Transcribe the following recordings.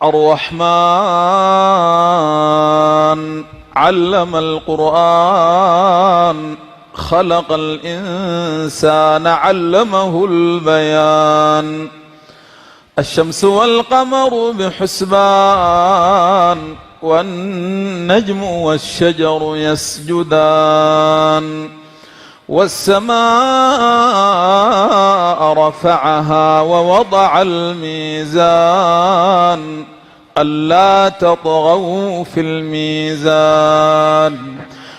الرحمن علم القرآن خلق الإنسان علمه البيان. الشمس والقمر بحسبان والنجم والشجر يسجدان. والسماء رفعها ووضع الميزان ألا تطغوا في الميزان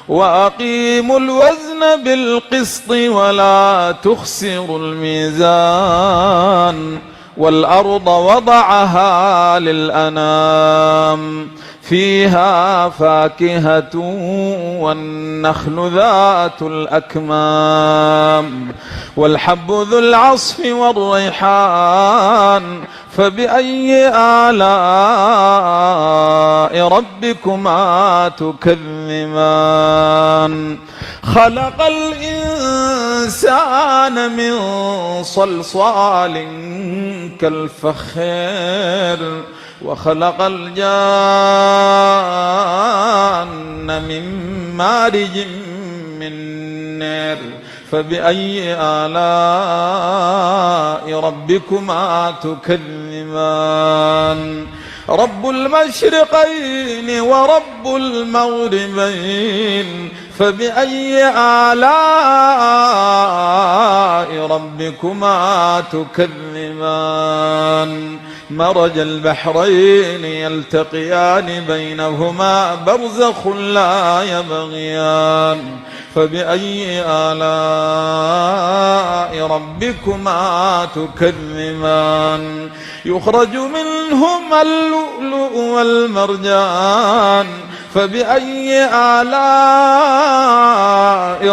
وأقيموا الوزن بالقسط ولا تخسروا الميزان. والأرض وضعها للأنام فيها فاكهة والنخل ذات الأكمام والحب ذو العصف والريحان فبأي آلاء ربكما تكذبان. خلق الإنسان من صلصال كالفخار وخلق الجان من مارج من نار فبأي آلاء ربكما تكذبان. رب المشرقين ورب المغربين فبأي آلاء ربكما تكذبان. مرج البحرين يلتقيان بينهما برزخ لا يبغيان فبأي آلاء ربكما تكذبان. يخرج منهما اللؤلؤ والمرجان فبأي آلاء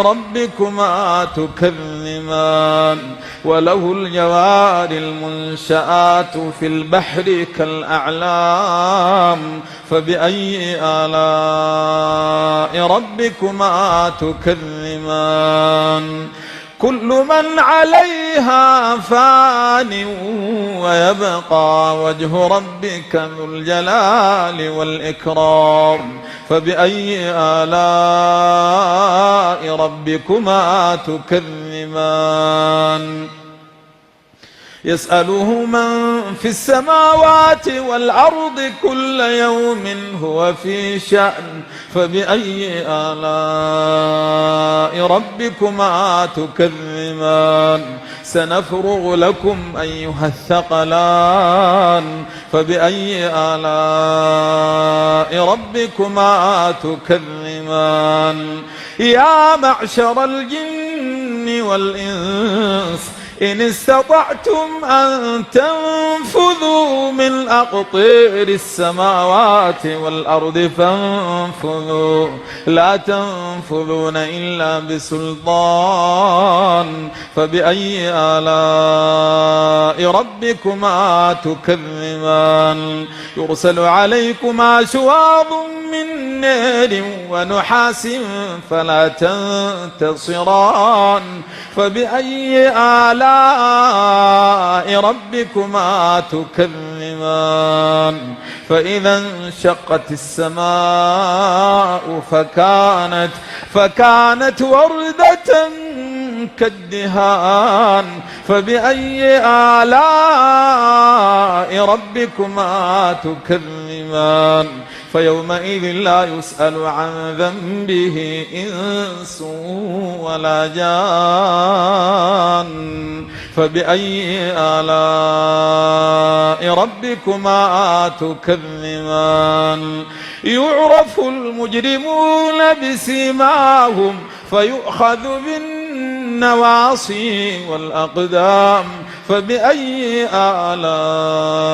ربكما تكذبان. وله الجوار المنشآت في البحر كالأعلام فبأي آلاء ربكما تكذبان. كل من عليها فان ويبقى وجه ربك ذو الجلال والإكرام فبأي آلاء ربكما تكذبان. يسأله من في السماوات والأرض كل يوم هو في شأن فبأي آلاء ربكما تكذبان. سنفرغ لكم أيها الثقلان فبأي آلاء ربكما تكذبان. يا معشر الجن والإنس إن استطعتم أن تنفذوا من أقطار السماوات والأرض فانفذوا لا تنفذون إلا بسلطان فبأي آلاء ربكما تكذبان. يرسل عليكما شواظ من نار ونحاس فلا تنتصران فبأي آلاء ربكما تكذبان. فإذا انشقت السماء فكانت وردة كالدهان فبأي آلاء ربكما تكذبان. فيومئذ لا يسأل عن ذنبه إنس ولا جان فبأي آلاء ربكما تكذبان. يعرف المجرمون بسيماهم فيؤخذ بالنواصي والأقدام فبأي آلاء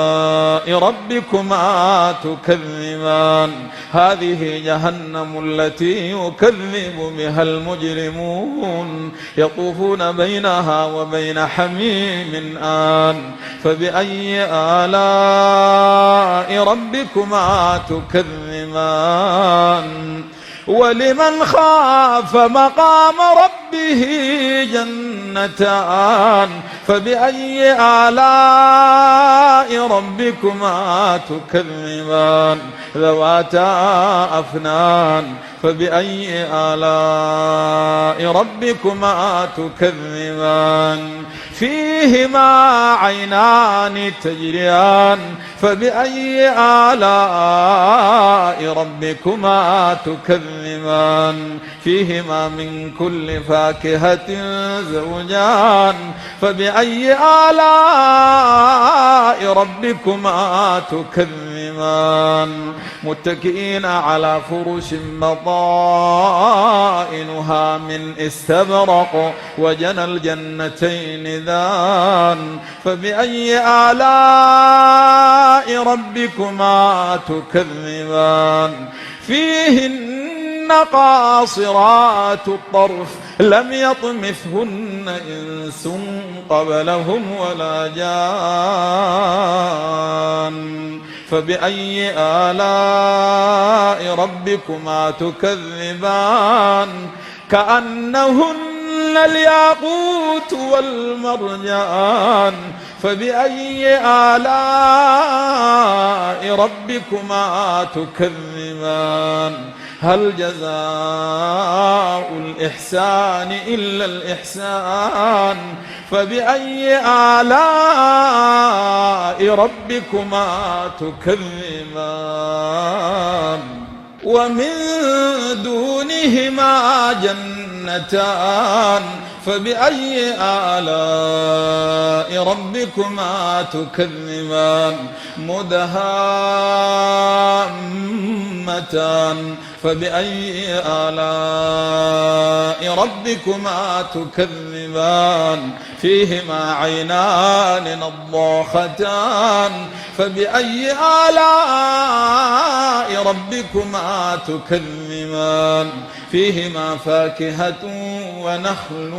ربكما تكذبان. هذه جهنم التي يكذب بها المجرمون يطوفون بينها وبين حميم آن فبأي آلاء ربكما تكذبان. ولمن خاف مقام ربه جنتان فبأي آلاء ربكما تكذبان ذواتا أفنان فبأي آلاء ربكما تكذبان فيهما عينان تجريان فبأي آلاء ربكما تكذبان فيهما من كل فاكهة زوجان فبأي آلاء ربكما تكذبان متكئين على فرش بطائنها من استبرق وجنى الجنتين دان فبأي آلاء ربكما تكذبان فيهن قاصرات الطرف لم يطمثهن إنس قبلهم ولا جان فبأي آلاء ربكما تكذبان كأنهن الياقوت والمرجان فبأي آلاء ربكما تكذبان هل جزاء الإحسان إلا الإحسان فبأي آلاء ربكما تكذبان ومن دونهما جنتان فبأي آلاء ربكما تكذبان مدهامتان فبأي آلاء ربكما تكذبان فيهما عينان نضاختان فبأي آلاء ربكما تكذبان فيهما فاكهة ونخل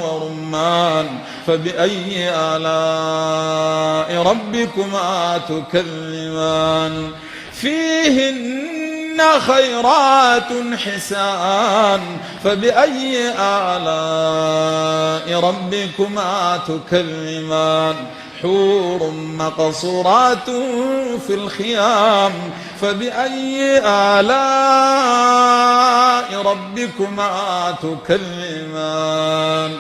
ورمان فبأي آلاء ربكما تكذبان فيهن خيرات حسان فبأي آلاء ربكما تكذبان حور مقصورات في الخيام فبأي آلاء ربكما تكذبان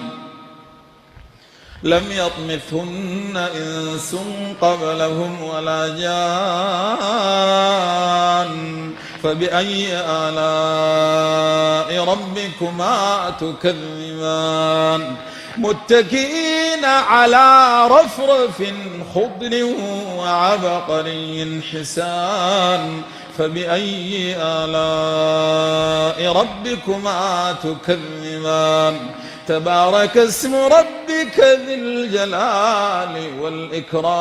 لم يطمثهن إنس قبلهم ولا جان فبأي آلاء ربكما تكذبان متكئين على رفرف خضر وعبقري حسان فبأي آلاء ربكما تكذبان تبارك اسم ربك ذي الجلال والإكرام